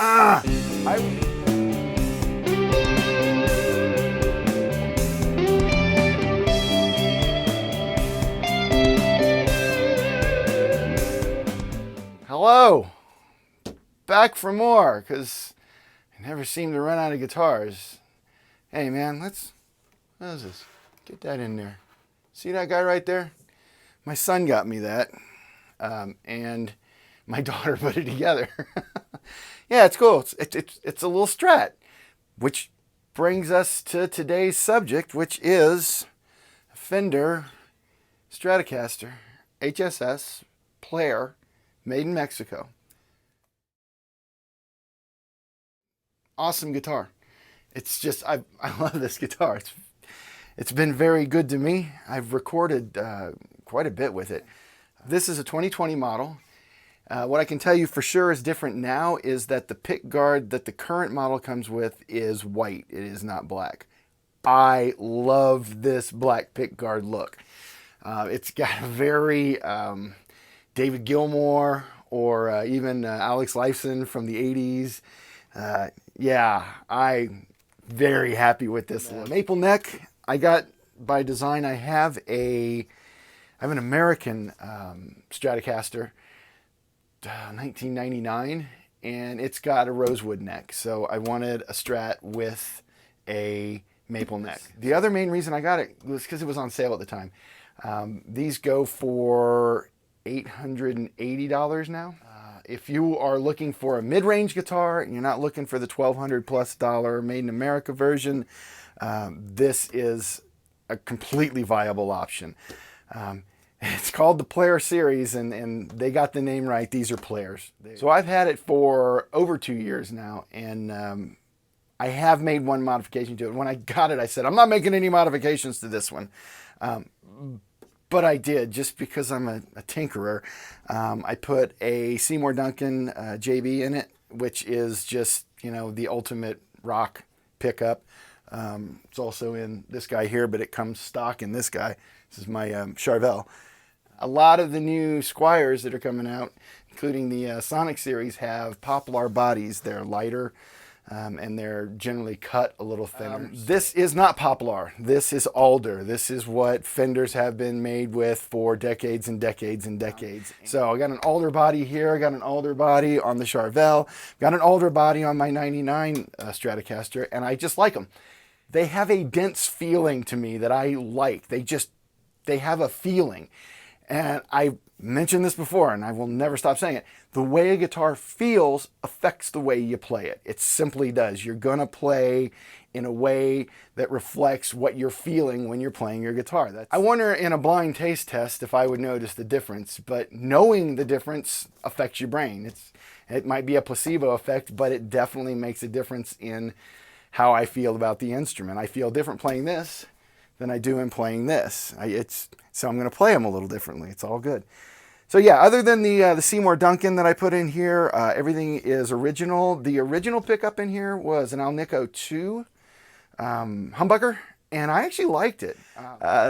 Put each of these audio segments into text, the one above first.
Ah! Hello! Back for more, because I never seem to run out of guitars. Hey man, what is this? Get that in there. See that guy right there? My son got me that, and my daughter put it together. Yeah, it's cool. It's a little Strat, which brings us to today's subject, which is Fender Stratocaster HSS Player, made in Mexico. Awesome guitar. It's just, I love this guitar. It's been very good to me. I've recorded quite a bit with it. This is a 2020 model. What I can tell you for sure is different now is that the pick guard that the current model comes with is white. It is not black. I love this black pick guard look. It's got a very David Gilmour or even Alex Lifeson from the 80s. Yeah, I'm very happy with this look. Maple neck, I got by design. I have an American Stratocaster, 1999, and it's got a rosewood neck. So I wanted a Strat with a maple neck. The other main reason I got it was because it was on sale at the time. These go for $880 now. If you are looking for a mid-range guitar and you're not looking for the $1,200+ made in America version, this is a completely viable option. It's called the Player Series, and they got the name right. These are players. So I've had it for over 2 years now, and I have made one modification to it. When I got it, I said, I'm not making any modifications to this one. But I did, just because I'm a tinkerer. I put a Seymour Duncan JB in it, which is just, you know, the ultimate rock pickup. It's also in this guy here, but it comes stock in this guy. This is my Charvel. A lot of the new Squiers that are coming out, including the Sonic series, have poplar bodies. They're lighter. And they're generally cut a little thinner. This is not poplar. This is alder. This is what Fenders have been made with for decades and decades and decades. So I got an alder body here. I got an alder body on the Charvel. Got an alder body on my 99 Stratocaster, and I just like them. They have a dense feeling to me that I like. They have a feeling. And I mentioned this before, and I will never stop saying it. The way a guitar feels affects the way you play it. It simply does. You're going to play in a way that reflects what you're feeling when you're playing your guitar. I wonder in a blind taste test if I would notice the difference, but knowing the difference affects your brain. It might be a placebo effect, but it definitely makes a difference in how I feel about the instrument. I feel different playing this than I do in playing this. So I'm going to play them a little differently. It's all good. So yeah, other than the Seymour Duncan that I put in here, everything is original. The original pickup in here was an Alnico 2 humbucker, and I actually liked it.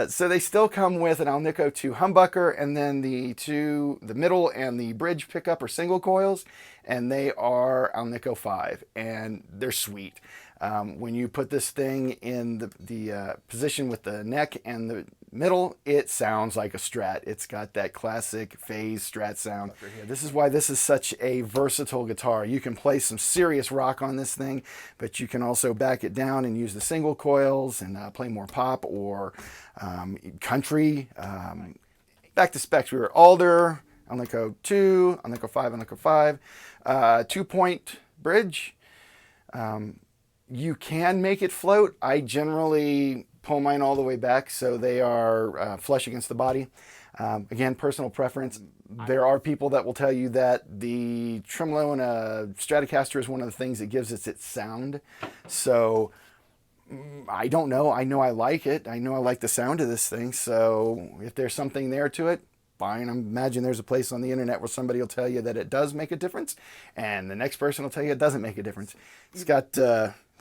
So they still come with an Alnico 2 humbucker, and then the middle and the bridge pickup are single coils, and they are Alnico 5, and they're sweet. When you put this thing in the position with the neck and the middle, it sounds like a Strat. It's got that classic phase Strat sound. This is why this is such a versatile guitar. You can play some serious rock on this thing, but you can also back it down and use the single coils and play more pop or country. Back to specs, we were alder, Alnico 2, Alnico 5, Alnico 5, 2-point bridge. You can make it float. I generally pull mine all the way back so they are flush against the body. Again, personal preference. There are people that will tell you that the tremolo in a Stratocaster is one of the things that gives it its sound. So I don't know. I know I like it. I know I like the sound of this thing. So if there's something there to it, fine. I imagine there's a place on the internet where somebody will tell you that it does make a difference, and the next person will tell you it doesn't make a difference. It's got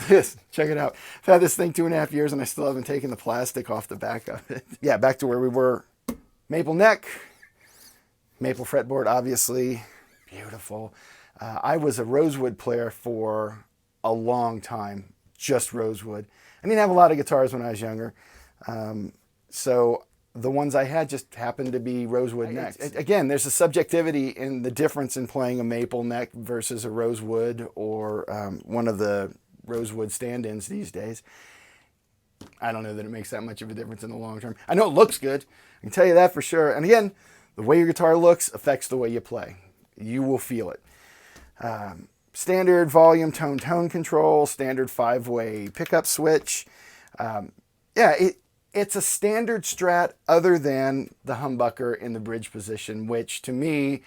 this. Check it out. I've had this thing 2.5 years, and I still haven't taken the plastic off the back of it. Yeah, back to where we were. Maple neck, maple fretboard, obviously. Beautiful. I was a rosewood player for a long time, just rosewood. I didn't have a lot of guitars when I was younger, so the ones I had just happened to be rosewood necks. Again, there's a subjectivity in the difference in playing a maple neck versus a rosewood or one of the rosewood stand-ins these days. I don't know that it makes that much of a difference in the long term. I know it looks good, I can tell you that for sure. And again, the way your guitar looks affects the way you play. You will feel it. Standard volume tone control, standard 5-way pickup switch. Yeah, it's a standard Strat other than the humbucker in the bridge position, which to me,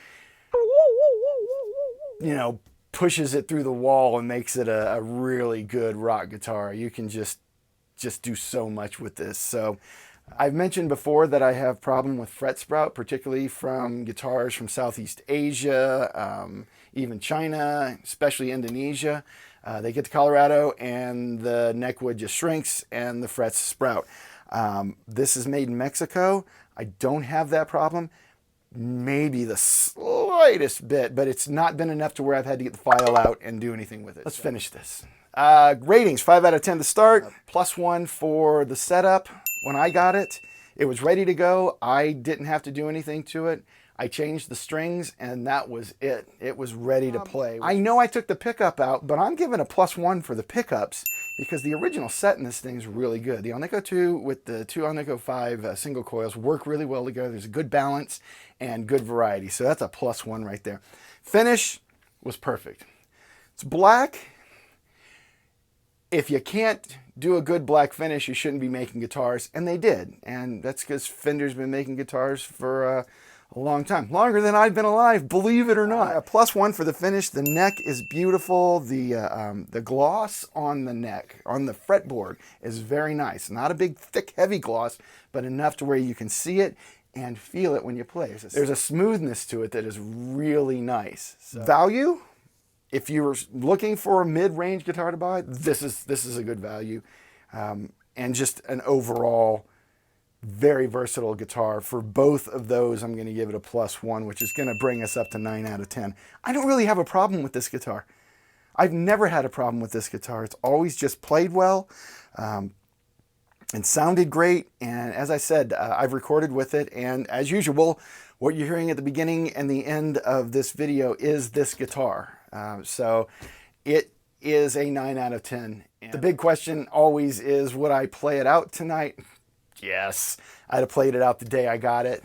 you know, pushes it through the wall and makes it a really good rock guitar. You can just do so much with this. So I've mentioned before that I have problem with fret sprout, particularly from guitars from Southeast Asia, even China, especially Indonesia. They get to Colorado and the neckwood just shrinks and the frets sprout. This is made in Mexico. I don't have that problem. Maybe the slightest bit, but it's not been enough to where I've had to get the file out and do anything with it. Let's finish this. Ratings, 5 out of 10 to start, +1 for the setup. When I got it, it was ready to go. I didn't have to do anything to it. I changed the strings and that was it. It was ready to play. I know I took the pickup out, but I'm giving a +1 for the pickups because the original set in this thing is really good. The Alnico 2 with the 2 Alnico 5 single coils work really well together. There's a good balance and good variety. So that's a +1 right there. Finish was perfect. It's black. If you can't do a good black finish, you shouldn't be making guitars, and they did. And that's because Fender's been making guitars for a long time. Longer than I've been alive, believe it or not. A +1 for the finish. The neck is beautiful. The gloss on the neck, on the fretboard, is very nice. Not a big, thick, heavy gloss, but enough to where you can see it and feel it when you play. There's a smoothness to it that is really nice. So. Value? If you're looking for a mid-range guitar to buy, this is a good value. And just an overall very versatile guitar. For both of those, I'm going to give it a +1, which is going to bring us up to 9 out of 10. I don't really have a problem with this guitar. I've never had a problem with this guitar. It's always just played well and sounded great. And as I said, I've recorded with it. And as usual, what you're hearing at the beginning and the end of this video is this guitar. So it is a 9 out of 10. And the big question always is, would I play it out tonight? Yes, I'd have played it out the day I got it.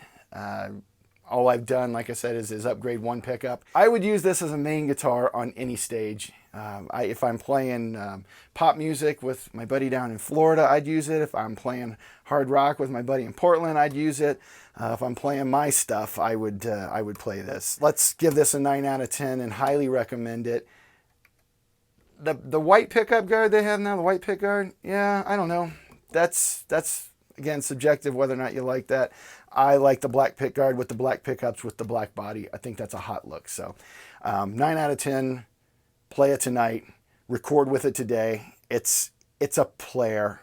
All I've done, like I said, is upgrade one pickup. I would use this as a main guitar on any stage. If I'm playing pop music with my buddy down in Florida, I'd use it. If I'm playing hard rock with my buddy in Portland, I'd use it. If I'm playing my stuff, I would play this. Let's give this a 9 out of 10 and highly recommend it. The white pickup guard they have now, the white pick guard, yeah, I don't know. That's again subjective whether or not you like that. I like the black pick guard with the black pickups with the black body. I think that's a hot look. So 9 out of 10. Play it tonight. Record with it today. It's a player.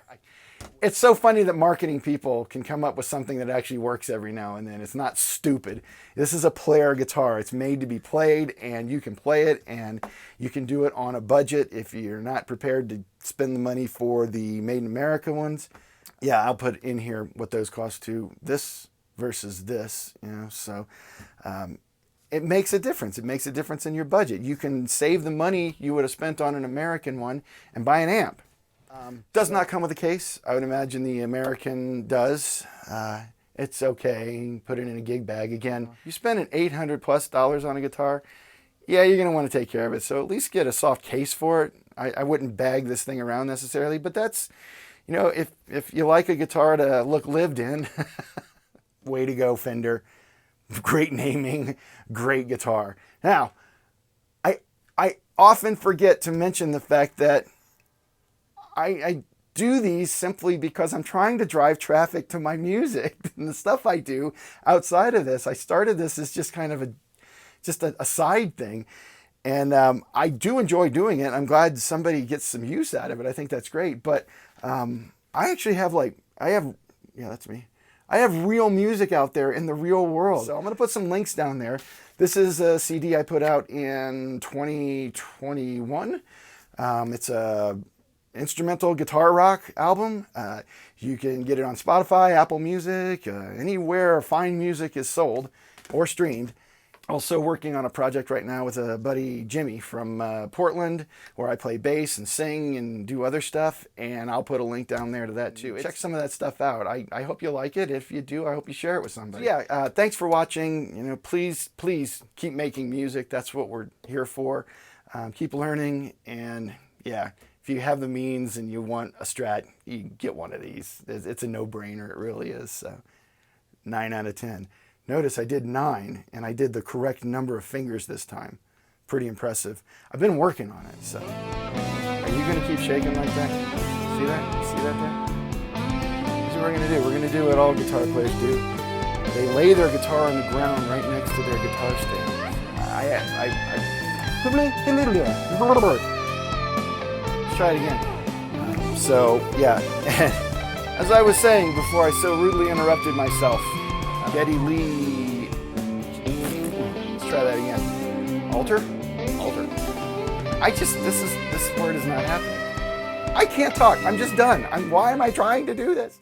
It's so funny that marketing people can come up with something that actually works every now and then. It's not stupid. This is a player guitar. It's made to be played, and you can play it, and you can do it on a budget if you're not prepared to spend the money for the Made in America ones. Yeah, I'll put in here what those cost too. This versus this, you know, so it makes a difference. It makes a difference in your budget. You can save the money you would have spent on an American one and buy an amp. Does not come with a case. I would imagine the American does. It's okay. You can put it in a gig bag. Again, you spend an $800+ on a guitar, yeah, you're going to want to take care of it. So at least get a soft case for it. I wouldn't bag this thing around necessarily, but that's, you know, if you like a guitar to look lived in, way to go, Fender. Great naming, great guitar. Now, I often forget to mention the fact that I do these simply because I'm trying to drive traffic to my music and the stuff I do outside of this. I started this as just kind of a side thing, and I do enjoy doing it. I'm glad somebody gets some use out of it. I think that's great. But I actually have yeah, that's me. I have real music out there in the real world. So I'm gonna put some links down there. This is a CD I put out in 2021. It's a instrumental guitar rock album. You can get it on Spotify, Apple Music, anywhere fine music is sold or streamed. Also working on a project right now with a buddy, Jimmy, from Portland, where I play bass and sing and do other stuff, and I'll put a link down there to that too. Check some of that stuff out. I hope you like it. If you do, I hope you share it with somebody. Yeah, thanks for watching. You know, please keep making music. That's what we're here for. Keep learning, and yeah, if you have the means and you want a Strat, you get one of these. It's a no-brainer. It really is. So 9 out of 10. Notice I did 9, and I did the correct number of fingers this time. Pretty impressive. I've been working on it, so. Are you gonna keep shaking like that? See that? See that there? Here's what we're gonna do. We're gonna do what all guitar players do. They lay their guitar on the ground right next to their guitar stand. Let's try it again. So, yeah. As I was saying before I so rudely interrupted myself, Geddy Lee. Let's try that again. Alter? Alter. This word is not happening. I can't talk. I'm just done. Why am I trying to do this?